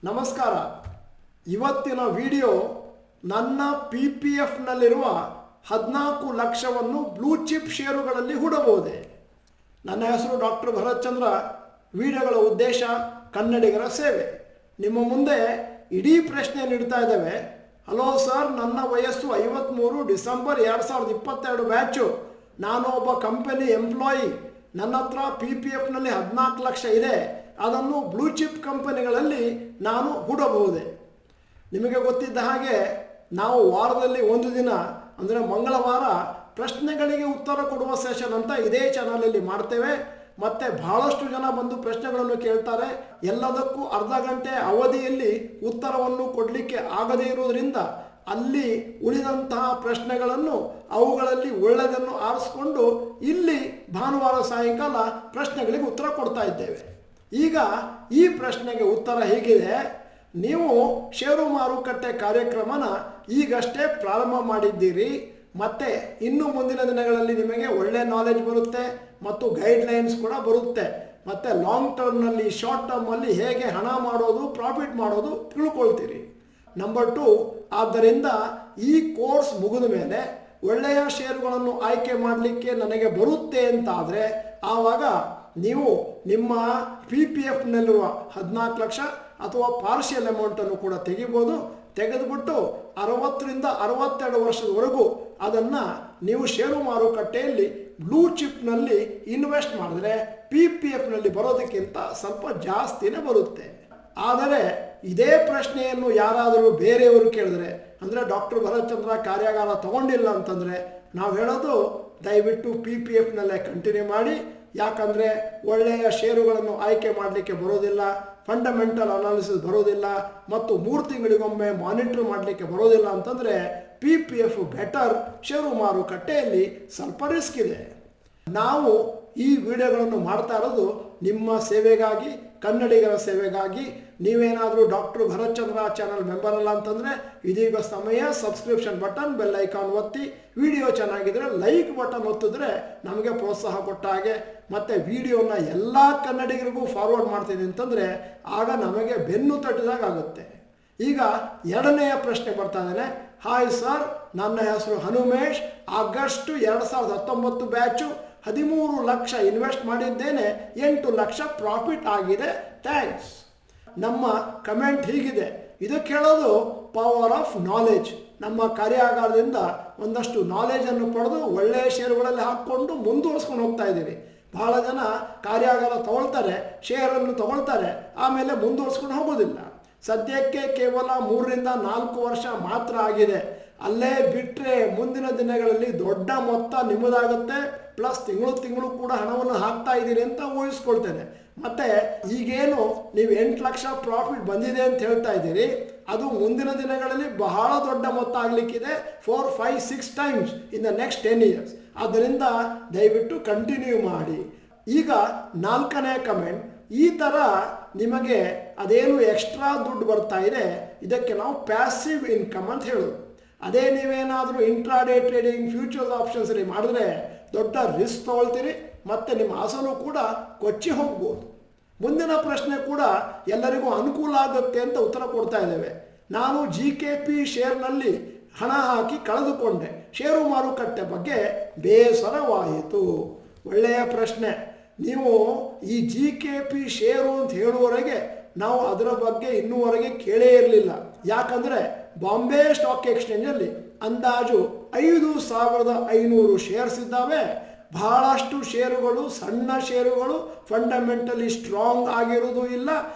ನಮಸ್ಕಾರ. ಇವತ್ತಿನ ವಿಡಿಯೋ ನನ್ನ PPFನಲ್ಲಿರುವ 14 ಲಕ್ಷವನ್ನು ಬ್ಲೂ ಚಿಪ್ ಷೇರುಗಳಲ್ಲಿ ಹೂಡಬಹುದೇ? ನನ್ನ ಹೆಸರು ಡಾಕ್ಟರ್ ಭರತ್ ಚಂದ್ರ. ವಿಡಿಯೋಗಳ ಉದ್ದೇಶ ಕನ್ನಡಿಗರ ಸೇವೆ. ನಿಮ್ಮ ಮುಂದೆ ಇಡೀ ಪ್ರಶ್ನೆ ನೀಡ್ತಾ ಇದ್ದೇವೆ. ಹಲೋ ಸರ್, ನನ್ನ ವಯಸ್ಸು 53, ಡಿಸೆಂಬರ್ 2022 ಬ್ಯಾಚು. ನಾನು ಒಬ್ಬ ಕಂಪನಿ ಎಂಪ್ಲಾಯಿ. ನನ್ನ ಹತ್ರ PPFನಲ್ಲಿ 14 ಲಕ್ಷ ಇದೆ. ಅದನ್ನು ಬ್ಲೂ ಚಿಪ್ ಕಂಪನಿಗಳಲ್ಲಿ ನಾನು ಹೂಡಬಹುದೇ? ನಿಮಗೆ ಗೊತ್ತಿದ್ದ ಹಾಗೆ ನಾವು ವಾರದಲ್ಲಿ ಒಂದು ದಿನ ಅಂದರೆ ಮಂಗಳವಾರ ಪ್ರಶ್ನೆಗಳಿಗೆ ಉತ್ತರ ಕೊಡುವ ಸೆಷನ್ ಅಂತ ಇದೇ ಚಾನಲಲ್ಲಿ ಮಾಡ್ತೇವೆ. ಮತ್ತು ಬಹಳಷ್ಟು ಜನ ಬಂದು ಪ್ರಶ್ನೆಗಳನ್ನು ಕೇಳ್ತಾರೆ. ಎಲ್ಲದಕ್ಕೂ ಅರ್ಧ ಗಂಟೆ ಅವಧಿಯಲ್ಲಿ ಉತ್ತರವನ್ನು ಕೊಡಲಿಕ್ಕೆ ಆಗದೇ ಇರುವುದರಿಂದ ಅಲ್ಲಿ ಉಳಿದಂತಹ ಪ್ರಶ್ನೆಗಳನ್ನು ಅವುಗಳಲ್ಲಿ ಒಳ್ಳೆಯದನ್ನು ಆರಿಸ್ಕೊಂಡು ಇಲ್ಲಿ ಭಾನುವಾರ ಸಾಯಂಕಾಲ ಪ್ರಶ್ನೆಗಳಿಗೆ ಉತ್ತರ ಕೊಡ್ತಾ ಇದ್ದೇವೆ. ಈಗ ಈ ಪ್ರಶ್ನೆಗೆ ಉತ್ತರ ಹೀಗಿದೆ. ನೀವು ಷೇರು ಮಾರುಕಟ್ಟೆ ಕಾರ್ಯಕ್ರಮನ ಈಗಷ್ಟೇ ಪ್ರಾರಂಭ ಮಾಡಿದ್ದೀರಿ. ಮತ್ತು ಇನ್ನು ಮುಂದಿನ ದಿನಗಳಲ್ಲಿ ನಿಮಗೆ ಒಳ್ಳೆ ನಾಲೆಜ್ ಬರುತ್ತೆ ಮತ್ತು ಗೈಡ್ಲೈನ್ಸ್ ಕೂಡ ಬರುತ್ತೆ. ಮತ್ತು ಲಾಂಗ್ ಟರ್ಮ್ನಲ್ಲಿ ಶಾರ್ಟ್ ಟರ್ಮಲ್ಲಿ ಹೇಗೆ ಹಣ ಮಾಡೋದು, ಪ್ರಾಫಿಟ್ ಮಾಡೋದು ತಿಳ್ಕೊಳ್ತೀರಿ. ನಂಬರ್ 2, ಆದ್ದರಿಂದ ಈ ಕೋರ್ಸ್ ಮುಗಿದ ಮೇಲೆ ಒಳ್ಳೆಯ ಷೇರುಗಳನ್ನು ಆಯ್ಕೆ ಮಾಡಲಿಕ್ಕೆ ನನಗೆ ಬರುತ್ತೆ ಅಂತಾದರೆ ಆವಾಗ ನೀವು ನಿಮ್ಮ PPFನಲ್ಲಿರುವ 14 ಲಕ್ಷ ಅಥವಾ ಪಾರ್ಷಿಯಲ್ ಅಮೌಂಟನ್ನು ಕೂಡ ತೆಗಿಬೋದು. ತೆಗೆದುಬಿಟ್ಟು 60ರಿಂದ 62 ವರ್ಷದವರೆಗೂ ಅದನ್ನು ನೀವು ಷೇರು ಮಾರುಕಟ್ಟೆಯಲ್ಲಿ ಬ್ಲೂ ಚಿಪ್ನಲ್ಲಿ ಇನ್ವೆಸ್ಟ್ ಮಾಡಿದ್ರೆ PPFನಲ್ಲಿ ಬರೋದಕ್ಕಿಂತ ಸ್ವಲ್ಪ ಜಾಸ್ತಿನೇ ಬರುತ್ತೆ. ಆದರೆ ಇದೇ ಪ್ರಶ್ನೆಯನ್ನು ಯಾರಾದರೂ ಬೇರೆಯವರು ಕೇಳಿದ್ರೆ, ಅಂದರೆ ಡಾಕ್ಟರ್ ಭರತ್ ಚಂದ್ರ ಕಾರ್ಯಾಗಾರ ತಗೊಂಡಿಲ್ಲ ಅಂತಂದರೆ ನಾವು ಹೇಳೋದು ದಯವಿಟ್ಟು PPFನಲ್ಲೇ ಕಂಟಿನ್ಯೂ ಮಾಡಿ. ಯಾಕಂದರೆ ಒಳ್ಳೆಯ ಷೇರುಗಳನ್ನು ಆಯ್ಕೆ ಮಾಡಲಿಕ್ಕೆ ಬರೋದಿಲ್ಲ, ಫಂಡಮೆಂಟಲ್ ಅನಾಲಿಸಿಸ್ ಬರೋದಿಲ್ಲ ಮತ್ತು 3 ತಿಂಗಳಿಗೊಮ್ಮೆ ಮಾನಿಟ್ರ್ ಮಾಡಲಿಕ್ಕೆ ಬರೋದಿಲ್ಲ ಅಂತಂದರೆ PPF ಬೆಟರ್. ಷೇರು ಮಾರುಕಟ್ಟೆಯಲ್ಲಿ ಸ್ವಲ್ಪ ರಿಸ್ಕ್ ಇದೆ. ನಾವು ಈ ವಿಡಿಯೋಗಳನ್ನು ಮಾಡ್ತಾ ಇರೋದು ನಿಮ್ಮ ಸೇವೆಗಾಗಿ, ಕನ್ನಡಿಗರ ಸೇವೆಗಾಗಿ. ನೀವೇನಾದರೂ ಡಾಕ್ಟರ್ ಭರತ್ ಚಂದ್ರ ಚಾನಲ್ ಮೆಂಬರ್ ಅಲ್ಲ ಅಂತಂದರೆ ಇದೀಗ ಸಮಯ. ಸಬ್ಸ್ಕ್ರಿಪ್ಷನ್ ಬಟನ್, ಬೆಲ್ ಐಕಾನ್ ಒತ್ತಿ. ವಿಡಿಯೋ ಚೆನ್ನಾಗಿದ್ರೆ ಲೈಕ್ ಬಟನ್ ಒತ್ತಿದ್ರೆ ನಮಗೆ ಪ್ರೋತ್ಸಾಹ ಕೊಟ್ಟ ಹಾಗೆ. ಮತ್ತು ವಿಡಿಯೋನ ಎಲ್ಲ ಕನ್ನಡಿಗರಿಗೂ ಫಾರ್ವರ್ಡ್ ಮಾಡ್ತೀನಿ ಅಂತಂದರೆ ಆಗ ನಮಗೆ ಬೆನ್ನು ತಟ್ಟಿದಾಗ ಆಗುತ್ತೆ. ಈಗ ಎರಡನೆಯ ಪ್ರಶ್ನೆ ಬರ್ತಾ ಇದ್ದೇನೆ. ಹಾಯ್ ಸರ್, ನನ್ನ ಹೆಸರು Hanumesh. August 2019 batch. 13 lakh invest ಮಾಡಿದ್ದೇನೆ. 8 ಲಕ್ಷ ಪ್ರಾಫಿಟ್ ಆಗಿದೆ. ಥ್ಯಾಂಕ್ಸ್. ನಮ್ಮ ಕಮೆಂಟ್ ಹೀಗಿದೆ. ಇದಕ್ಕೆ ಹೇಳೋದು ಪವರ್ ಆಫ್ ನಾಲೆಜ್. ನಮ್ಮ ಕಾರ್ಯಾಗಾರದಿಂದ ಒಂದಷ್ಟು ನಾಲೆಜನ್ನು ಪಡೆದು ಒಳ್ಳೆಯ ಷೇರುಗಳಲ್ಲಿ ಹಾಕ್ಕೊಂಡು ಮುಂದುವರಿಸ್ಕೊಂಡು ಹೋಗ್ತಾ ಇದ್ದೀರಿ. ಬಹಳ ಜನ ಕಾರ್ಯಾಗಾರ ತಗೊಳ್ತಾರೆ, ಶೇರನ್ನು ತಗೊಳ್ತಾರೆ, ಆಮೇಲೆ ಮುಂದುವರಿಸ್ಕೊಂಡು ಹೋಗೋದಿಲ್ಲ. ಸದ್ಯಕ್ಕೆ ಕೇವಲ 3ರಿಂದ 4 ವರ್ಷ ಮಾತ್ರ ಆಗಿದೆ. ಅಲ್ಲೇ ಬಿಟ್ಟರೆ ಮುಂದಿನ ದಿನಗಳಲ್ಲಿ ದೊಡ್ಡ ಮೊತ್ತ ನಿಮ್ಮದಾಗುತ್ತೆ. ಪ್ಲಸ್ ತಿಂಗಳು ಕೂಡ ಹಣವನ್ನು ಹಾಕ್ತಾ ಇದ್ದೀರಿ ಅಂತ ಊಹಿಸ್ಕೊಳ್ತೇನೆ. ಮತ್ತು ಈಗೇನು ನೀವು 8 ಲಕ್ಷ ಪ್ರಾಫಿಟ್ ಬಂದಿದೆ ಅಂತ ಹೇಳ್ತಾ ಇದ್ದೀರಿ, ಅದು ಮುಂದಿನ ದಿನಗಳಲ್ಲಿ ಬಹಳ ದೊಡ್ಡ ಮೊತ್ತ ಆಗಲಿಕ್ಕಿದೆ. 4, 5, 6 times in the next 10 years. ಆದ್ದರಿಂದ ದಯವಿಟ್ಟು ಕಂಟಿನ್ಯೂ ಮಾಡಿ. ಈಗ 4ನೇ ಕಮೆಂಟ್. ಈ ಥರ ನಿಮಗೆ ಅದೇನು ಎಕ್ಸ್ಟ್ರಾ ದುಡ್ಡು ಬರ್ತಾ ಇದೆ, ಇದಕ್ಕೆ ನಾವು ಪ್ಯಾಸಿವ್ ಇನ್ಕಮ್ ಅಂತ ಹೇಳೋದು. ಅದೇ ನೀವೇನಾದರೂ ಇಂಟ್ರಾಡೇ ಟ್ರೇಡಿಂಗ್, ಫ್ಯೂಚರ್ಸ್ ಆಪ್ಷನ್ಸಲ್ಲಿ ಮಾಡಿದ್ರೆ ದೊಡ್ಡ ರಿಸ್ಕ್ ತೊಗೊಳ್ತೀರಿ ಮತ್ತು ನಿಮ್ಮ ಅಸಲು ಕೂಡ ಕೊಚ್ಚಿ ಹೋಗ್ಬೋದು. ಮುಂದಿನ ಪ್ರಶ್ನೆ ಕೂಡ ಎಲ್ಲರಿಗೂ ಅನುಕೂಲ ಆಗುತ್ತೆ ಅಂತ ಉತ್ತರ ಕೊಡ್ತಾ ಇದ್ದೇವೆ. ನಾನು GKP ಶೇರ್ನಲ್ಲಿ ಹಣ ಹಾಕಿ ಕಳೆದುಕೊಂಡೆ. ಷೇರು ಮಾರುಕಟ್ಟೆ ಬಗ್ಗೆ ಬೇಸರವಾಯಿತು. ಒಳ್ಳೆಯ ಪ್ರಶ್ನೆ. ನೀವು ಈ GKP ಶೇರು ಅಂತ ಹೇಳುವವರೆಗೆ ನಾವು ಅದರ ಬಗ್ಗೆ ಇನ್ನೂವರೆಗೆ ಕೇಳೇ ಇರಲಿಲ್ಲ. ಯಾಕಂದರೆ ಬಾಂಬೆ ಸ್ಟಾಕ್ ಎಕ್ಸ್ಚೇಂಜಲ್ಲಿ ಅಂದಾಜು 5,500 ಶೇರ್ಸ್ ಇದ್ದಾವೆ. ಬಹಳಷ್ಟು ಷೇರುಗಳು ಸಣ್ಣ ಷೇರುಗಳು, ಫಂಡಮೆಂಟಲಿ ಸ್ಟ್ರಾಂಗ್ ಆಗಿರೋದು ಇಲ್ಲ.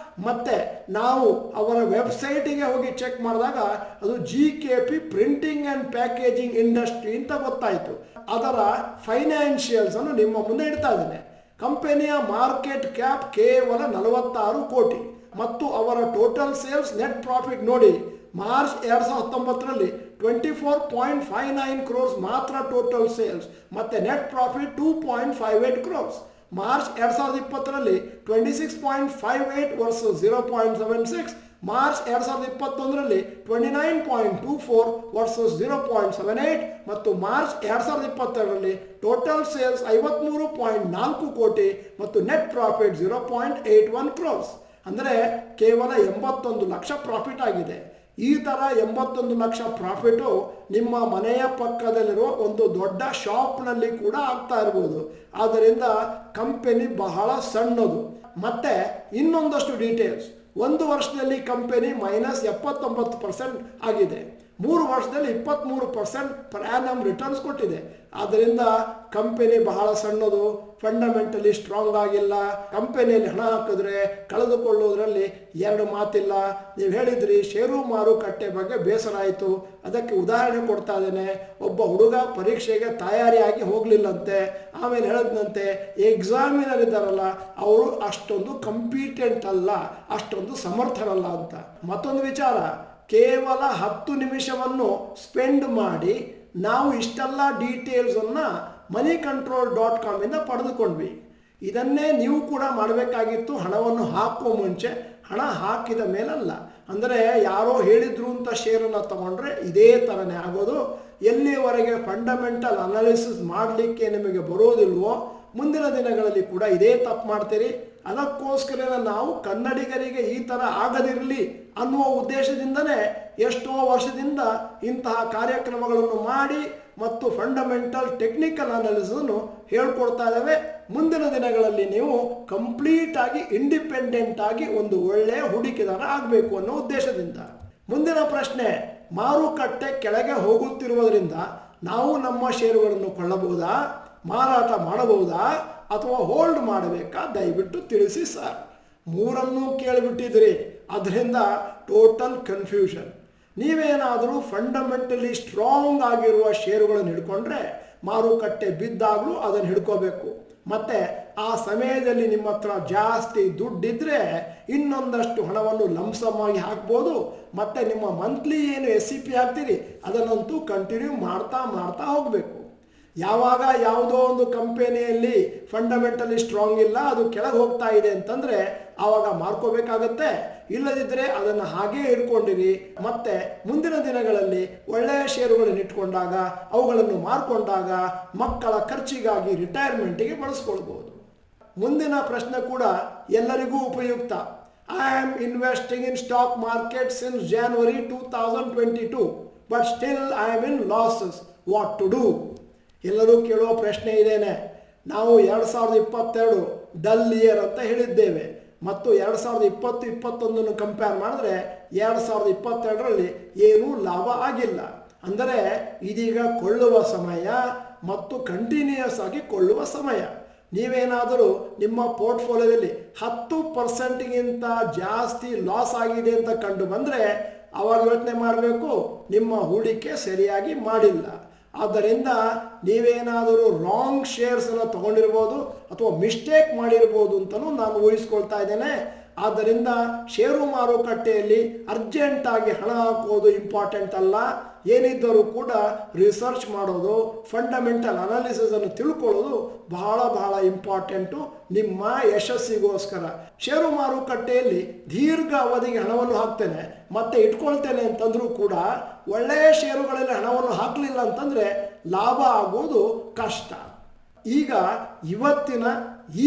ಮತ್ತು ನಾವು ಅವರ ವೆಬ್ಸೈಟಿಗೆ ಹೋಗಿ ಚೆಕ್ ಮಾಡಿದಾಗ ಅದು GKP printing and packaging industry ಅಂತ ಗೊತ್ತಾಯಿತು. ಅದರ ಫೈನಾನ್ಷಿಯಲ್ಸನ್ನು ನಿಮ್ಮ ಮುಂದೆ ಇಡ್ತಾ ಇದ್ದೇನೆ. ಕಂಪನಿಯ ಮಾರ್ಕೆಟ್ ಕ್ಯಾಪ್ ಕೇವಲ 46 ಕೋಟಿ ಮತ್ತು ಅವರ ಟೋಟಲ್ ಸೇಲ್ಸ್, ನೆಟ್ ಪ್ರಾಫಿಟ್ ನೋಡಿ. ಮಾರ್ಚ್ 2019ರಲ್ಲಿ 24.59 ಕ್ರೋರ್ಸ್ ಮಾತ್ರ ಟೋಟಲ್ ಸೇಲ್ಸ್ ಮತ್ತು ನೆಟ್ ಪ್ರಾಫಿಟ್ 2.58 ಕ್ರೋರ್ಸ್. ಮಾರ್ಚ್ 2020ರಲ್ಲಿ 26.58 ವರ್ಸಸ್ 0.76. ಮಾರ್ಚ್ 2021ರಲ್ಲಿ 29.24 ವರ್ಸಸ್ 0.78 ಮತ್ತು ಮಾರ್ಚ್ 2022ರಲ್ಲಿ ಟೋಟಲ್ ಸೇಲ್ಸ್ 53.4 ಕೋಟಿ ಮತ್ತು ನೆಟ್ ಪ್ರಾಫಿಟ್ 0.81 ಕ್ರೋರ್ಸ್. ಅಂದರೆ ಕೇವಲ 81 ಲಕ್ಷ ಪ್ರಾಫಿಟ್ ಆಗಿದೆ. ಈ ಥರ 81 ಲಕ್ಷ ಪ್ರಾಫಿಟು ನಿಮ್ಮ ಮನೆಯ ಪಕ್ಕದಲ್ಲಿರುವ ಒಂದು ದೊಡ್ಡ ಶಾಪ್ನಲ್ಲಿ ಕೂಡ ಆಗ್ತಾ ಇರ್ಬೋದು. ಆದ್ದರಿಂದ ಕಂಪೆನಿ ಬಹಳ ಸಣ್ಣದು. ಮತ್ತು ಇನ್ನೊಂದಷ್ಟು ಡೀಟೇಲ್ಸ್, 1 ವರ್ಷದಲ್ಲಿ ಕಂಪೆನಿ -79% ಆಗಿದೆ, 3 ವರ್ಷದಲ್ಲಿ 23% ಪರ್ ಆ್ಯನಮ್ ರಿಟರ್ನ್ಸ್ ಕೊಟ್ಟಿದೆ. ಆದ್ದರಿಂದ ಕಂಪೆನಿ ಬಹಳ ಸಣ್ಣದು, ಫಂಡಮೆಂಟಲಿ ಸ್ಟ್ರಾಂಗ್ ಆಗಿಲ್ಲ. ಕಂಪೆನಿಯಲ್ಲಿ ಹಣ ಹಾಕಿದ್ರೆ ಕಳೆದುಕೊಳ್ಳೋದ್ರಲ್ಲಿ 2 ಮಾತಿಲ್ಲ. ನೀವು ಹೇಳಿದ್ರಿ ಷೇರು ಮಾರುಕಟ್ಟೆ ಬಗ್ಗೆ ಬೇಸರ ಆಯಿತು, ಅದಕ್ಕೆ ಉದಾಹರಣೆ ಕೊಡ್ತಾ ಇದ್ದೇನೆ. ಒಬ್ಬ ಹುಡುಗ ಪರೀಕ್ಷೆಗೆ ತಯಾರಿಯಾಗಿ ಹೋಗಲಿಲ್ಲಂತೆ, ಆಮೇಲೆ ಹೇಳಿದಂತೆ ಎಕ್ಸಾಮಿನರ್ ಇದ್ದಾರಲ್ಲ ಅವರು ಅಷ್ಟೊಂದು ಕಂಪೀಟೆಂಟ್ ಅಲ್ಲ, ಅಷ್ಟೊಂದು ಸಮರ್ಥರಲ್ಲ ಅಂತ. ಮತ್ತೊಂದು ವಿಚಾರ, ಕೇವಲ 10 ನಿಮಿಷವನ್ನು ಸ್ಪೆಂಡ್ ಮಾಡಿ ನಾವು ಇಷ್ಟೆಲ್ಲ ಡೀಟೇಲ್ಸನ್ನು moneycontrol.com ಇಂದ ಪಡೆದುಕೊಂಡ್ವಿ. ಇದನ್ನೇ ನೀವು ಕೂಡ ಮಾಡಬೇಕಾಗಿತ್ತು, ಹಣವನ್ನು ಹಾಕುವ ಮುಂಚೆ. ಹಣ ಹಾಕಿದ ಮೇಲಲ್ಲ. ಅಂದರೆ ಯಾರೋ ಹೇಳಿದ್ರು ಅಂತ ಶೇರನ್ನು ತಗೊಂಡ್ರೆ ಇದೇ ಥರನೇ ಆಗೋದು. ಎಲ್ಲಿವರೆಗೆ ಫಂಡಮೆಂಟಲ್ ಅನಾಲಿಸಿಸ್ ಮಾಡಲಿಕ್ಕೆ ನಿಮಗೆ ಬರೋದಿಲ್ವೋ ಮುಂದಿನ ದಿನಗಳಲ್ಲಿ ಕೂಡ ಇದೇ ತಪ್ಪು ಮಾಡ್ತೀರಿ. ಅದಕ್ಕೋಸ್ಕರ ನಾವು ಕನ್ನಡಿಗರಿಗೆ ಈ ಥರ ಆಗದಿರಲಿ ಅನ್ನುವ ಉದ್ದೇಶದಿಂದನೇ ಎಷ್ಟೋ ವರ್ಷದಿಂದ ಇಂತಹ ಕಾರ್ಯಕ್ರಮಗಳನ್ನು ಮಾಡಿ ಮತ್ತು ಫಂಡಮೆಂಟಲ್ ಟೆಕ್ನಿಕಲ್ ಅನಾಲಿಸಿಸನ್ನು ಹೇಳ್ಕೊಡ್ತಾ ಇದ್ದೇವೆ. ಮುಂದಿನ ದಿನಗಳಲ್ಲಿ ನೀವು ಕಂಪ್ಲೀಟಾಗಿ ಇಂಡಿಪೆಂಡೆಂಟ್ ಆಗಿ ಒಂದು ಒಳ್ಳೆಯ ಹೂಡಿಕೆದಾರ ಆಗಬೇಕು ಅನ್ನೋ ಉದ್ದೇಶದಿಂದ. ಮುಂದಿನ ಪ್ರಶ್ನೆ, ಮಾರುಕಟ್ಟೆ ಕೆಳಗೆ ಹೋಗುತ್ತಿರುವುದರಿಂದ ನಾವು ನಮ್ಮ ಷೇರುಗಳನ್ನು ಕೊಳ್ಳಬಹುದಾ, ಮಾರಾಟ ಮಾಡಬಹುದಾ ಅಥವಾ ಹೋಲ್ಡ್ ಮಾಡಬೇಕಾ? ದಯವಿಟ್ಟು ತಿಳಿಸಿ ಸರ್. 3 ಕೇಳಿಬಿಟ್ಟಿದ್ರಿ, ಅದರಿಂದ ಟೋಟಲ್ ಕನ್ಫ್ಯೂಷನ್. ನೀವೇನಾದರೂ ಫಂಡಮೆಂಟಲಿ ಸ್ಟ್ರಾಂಗ್ ಆಗಿರುವ ಷೇರುಗಳನ್ನು ಹಿಡ್ಕೊಂಡ್ರೆ ಮಾರುಕಟ್ಟೆ ಬಿದ್ದಾಗಲೂ ಅದನ್ನು ಹಿಡ್ಕೋಬೇಕು. ಮತ್ತು ಆ ಸಮಯದಲ್ಲಿ ನಿಮ್ಮ ಹತ್ರ ಜಾಸ್ತಿ ದುಡ್ಡಿದ್ದರೆ ಇನ್ನೊಂದಷ್ಟು ಹಣವನ್ನು ಲಂಸಮಾಗಿ ಹಾಕ್ಬೋದು. ಮತ್ತು ನಿಮ್ಮ ಮಂತ್ಲಿ ಏನು SIP ಹಾಕ್ತೀರಿ ಅದನ್ನಂತೂ ಕಂಟಿನ್ಯೂ ಮಾಡ್ತಾ ಹೋಗಬೇಕು. ಯಾವಾಗ ಯಾವುದೋ ಒಂದು ಕಂಪೆನಿಯಲ್ಲಿ ಫಂಡಮೆಂಟಲಿ ಸ್ಟ್ರಾಂಗ್ ಇಲ್ಲ, ಅದು ಕೆಳಗೆ ಹೋಗ್ತಾ ಇದೆ ಅಂತಂದರೆ ಆವಾಗ ಮಾರ್ಕೋಬೇಕಾಗತ್ತೆ. ಇಲ್ಲದಿದ್ದರೆ ಅದನ್ನು ಹಾಗೇ ಇಟ್ಕೊಂಡಿರಿ. ಮತ್ತು ಮುಂದಿನ ದಿನಗಳಲ್ಲಿ ಒಳ್ಳೆಯ ಷೇರುಗಳನ್ನು ಇಟ್ಕೊಂಡಾಗ ಅವುಗಳನ್ನು ಮಾರ್ಕೊಂಡಾಗ ಮಕ್ಕಳ ಖರ್ಚಿಗಾಗಿ ರಿಟೈರ್ಮೆಂಟಿಗೆ ಬಳಸ್ಕೊಳ್ಬೋದು. ಮುಂದಿನ ಪ್ರಶ್ನೆ ಕೂಡ ಎಲ್ಲರಿಗೂ ಉಪಯುಕ್ತ. I am investing in stock market since January 2022 but still I am in losses, what to do? ಎಲ್ಲರೂ ಕೇಳುವ ಪ್ರಶ್ನೆ ಇದೇನೆ. ನಾವು 2022 ಡಲ್ ಇಯರ್ ಅಂತ ಹೇಳಿದ್ದೇವೆ ಮತ್ತು 2020-21 ಕಂಪೇರ್ ಮಾಡಿದ್ರೆ 2022ರಲ್ಲಿ ಏನೂ ಲಾಭ ಆಗಿಲ್ಲ. ಅಂದರೆ ಇದೀಗ ಕೊಳ್ಳುವ ಸಮಯ ಮತ್ತು ಕಂಟಿನ್ಯೂಯಸ್ ಆಗಿ ಕೊಳ್ಳುವ ಸಮಯ. ನೀವೇನಾದರೂ ನಿಮ್ಮ ಪೋರ್ಟ್ಫೋಲಿಯೋದಲ್ಲಿ 10%ಗಿಂತ ಜಾಸ್ತಿ ಲಾಸ್ ಆಗಿದೆ ಅಂತ ಕಂಡು ಬಂದರೆ ಆವಾಗ ಯೋಚನೆ ಮಾಡಬೇಕು, ನಿಮ್ಮ ಹೂಡಿಕೆ ಸರಿಯಾಗಿ ಮಾಡಿಲ್ಲ. ಆದ್ದರಿಂದ ನೀವೇನಾದರೂ ರಾಂಗ್ ಶೇರ್ಸನ್ನು ತೊಗೊಂಡಿರ್ಬೋದು ಅಥವಾ ಮಿಸ್ಟೇಕ್ ಮಾಡಿರ್ಬೋದು ಅಂತಲೂ ನಾನು ಊಹಿಸ್ಕೊಳ್ತಾ ಇದ್ದೇನೆ. ಆದ್ದರಿಂದ ಷೇರು ಮಾರುಕಟ್ಟೆಯಲ್ಲಿ ಅರ್ಜೆಂಟಾಗಿ ಹಣ ಹಾಕೋದು ಇಂಪಾರ್ಟೆಂಟ್ ಅಲ್ಲ. ಏನಿದ್ದರೂ ಕೂಡ ರಿಸರ್ಚ್ ಮಾಡೋದು, ಫಂಡಮೆಂಟಲ್ ಅನಾಲಿಸಿಸನ್ನು ತಿಳ್ಕೊಳ್ಳೋದು ಬಹಳ ಇಂಪಾರ್ಟೆಂಟು ನಿಮ್ಮ ಯಶಸ್ಸಿಗೋಸ್ಕರ. ಷೇರು ಮಾರುಕಟ್ಟೆಯಲ್ಲಿ ದೀರ್ಘ ಅವಧಿಗೆ ಹಣವನ್ನು ಹಾಕ್ತೇನೆ ಮತ್ತೆ ಇಟ್ಕೊಳ್ತೇನೆ ಅಂತಂದರೂ ಕೂಡ ಒಳ್ಳೆಯ ಷೇರುಗಳಲ್ಲಿ ಹಣವನ್ನು ಹಾಕಲಿಲ್ಲ ಅಂತಂದರೆ ಲಾಭ ಆಗೋದು ಕಷ್ಟ. ಈಗ ಇವತ್ತಿನ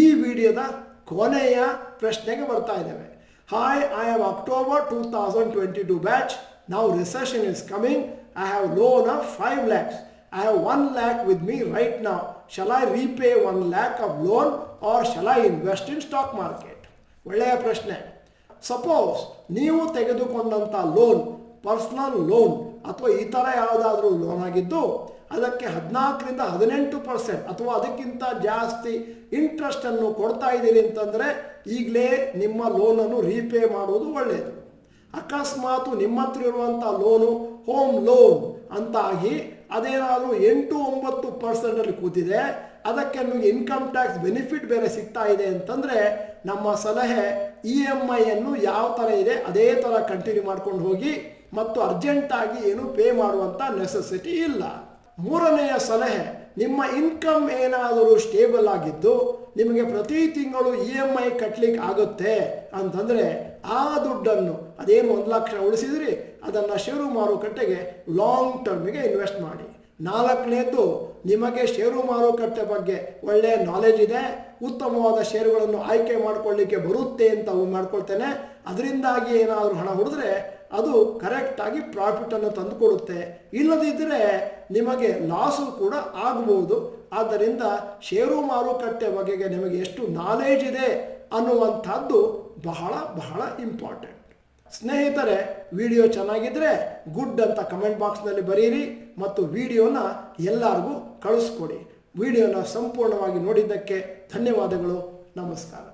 ಈ ವಿಡಿಯೋದ ಕೊನೆಯ ಪ್ರಶ್ನೆಗೆ ಬರ್ತಾ ಇದ್ದೇವೆ. Hi, I am October 2022 batch. Now recession is coming. I have loan of 5 lakhs. I have 1 lakh with me right now. Shall I repay 1 lakh of loan or shall I invest in stock market? ಒಳ್ಳೆಯ ಪ್ರಶ್ನೆ. Suppose ನೀವು ತೆಗೆದುಕೊಂಡಂಥ loan personal loan ಅಥವಾ ಈ ಥರ ಯಾವುದಾದ್ರೂ loan ಆಗಿದ್ದು ಅದಕ್ಕೆ 14-18% ಅಥವಾ ಅದಕ್ಕಿಂತ ಜಾಸ್ತಿ ಇಂಟ್ರೆಸ್ಟನ್ನು ಕೊಡ್ತಾ ಇದ್ದೀರಿ ಅಂತಂದರೆ ಈಗಲೇ ನಿಮ್ಮ ಲೋನನ್ನು ರೀಪೇ ಮಾಡೋದು ಒಳ್ಳೆಯದು. ಅಕಸ್ಮಾತ್ ನಿಮ್ಮ ಹತ್ರ ಇರುವಂಥ ಲೋನು ಹೋಮ್ ಲೋನ್ ಅಂತ ಆಗಿ ಅದೇನಾದರೂ 8-9% ಕೂತಿದೆ, ಅದಕ್ಕೆ ನಿಮಗೆ ಇನ್ಕಮ್ ಟ್ಯಾಕ್ಸ್ ಬೆನಿಫಿಟ್ ಬೇರೆ ಸಿಗ್ತಾ ಇದೆ ಅಂತಂದರೆ ನಮ್ಮ ಸಲಹೆ EMI ಅನ್ನು ಯಾವ ಥರ ಇದೆ ಅದೇ ಥರ ಕಂಟಿನ್ಯೂ ಮಾಡ್ಕೊಂಡು ಹೋಗಿ ಮತ್ತು ಅರ್ಜೆಂಟಾಗಿ ಏನು ಪೇ ಮಾಡುವಂಥ ನೆಸೆಸಿಟಿ ಇಲ್ಲ. ಮೂರನೆಯ ಸಲಹೆ, ನಿಮ್ಮ ಇನ್ಕಮ್ ಏನಾದರೂ ಸ್ಟೇಬಲ್ ಆಗಿದ್ದು ನಿಮಗೆ ಪ್ರತಿ ತಿಂಗಳು EMI ಕಟ್ಟಲಿಕ್ಕೆ ಆಗುತ್ತೆ ಅಂತಂದರೆ ಆ ದುಡ್ಡನ್ನು ಅದೇನು 1 ಲಕ್ಷ ಉಳಿಸಿದ್ರಿ ಅದನ್ನು ಷೇರು ಮಾರುಕಟ್ಟೆಗೆ ಲಾಂಗ್ ಟರ್ಮಿಗೆ ಇನ್ವೆಸ್ಟ್ ಮಾಡಿ. 4ನೇದು, ನಿಮಗೆ ಷೇರು ಮಾರುಕಟ್ಟೆ ಬಗ್ಗೆ ಒಳ್ಳೆಯ ನಾಲೆಜ್ ಇದೆ, ಉತ್ತಮವಾದ ಷೇರುಗಳನ್ನು ಆಯ್ಕೆ ಮಾಡಿಕೊಳ್ಳಿಕ್ಕೆ ಬರುತ್ತೆ ಅಂತ ಮಾಡ್ಕೊಳ್ತೇನೆ. ಅದರಿಂದಾಗಿ ಏನಾದರೂ ಹಣ ಹೊಡೆದ್ರೆ ಅದು ಕರೆಕ್ಟಾಗಿ ಪ್ರಾಫಿಟನ್ನು ತಂದುಕೊಡುತ್ತೆ. ಇಲ್ಲದಿದ್ದರೆ ನಿಮಗೆ ಲಾಸು ಕೂಡ ಆಗಬಹುದು. ಆದ್ದರಿಂದ ಷೇರು ಮಾರುಕಟ್ಟೆ ಬಗೆಗೆ ನಿಮಗೆ ಎಷ್ಟು ನಾಲೆಜ್ ಇದೆ ಅನ್ನುವಂಥದ್ದು ಬಹಳ ಬಹಳ ಇಂಪಾರ್ಟೆಂಟ್. ಸ್ನೇಹಿತರೆ, ವಿಡಿಯೋ ಚೆನ್ನಾಗಿದ್ದರೆ ಗುಡ್ ಅಂತ ಕಮೆಂಟ್ ಬಾಕ್ಸ್ನಲ್ಲಿ ಬರೀರಿ ಮತ್ತು ವಿಡಿಯೋನ ಎಲ್ಲರಿಗೂ ಕಳಿಸ್ಕೊಡಿ. ವಿಡಿಯೋನ ಸಂಪೂರ್ಣವಾಗಿ ನೋಡಿದ್ದಕ್ಕೆ ಧನ್ಯವಾದಗಳು. ನಮಸ್ಕಾರ.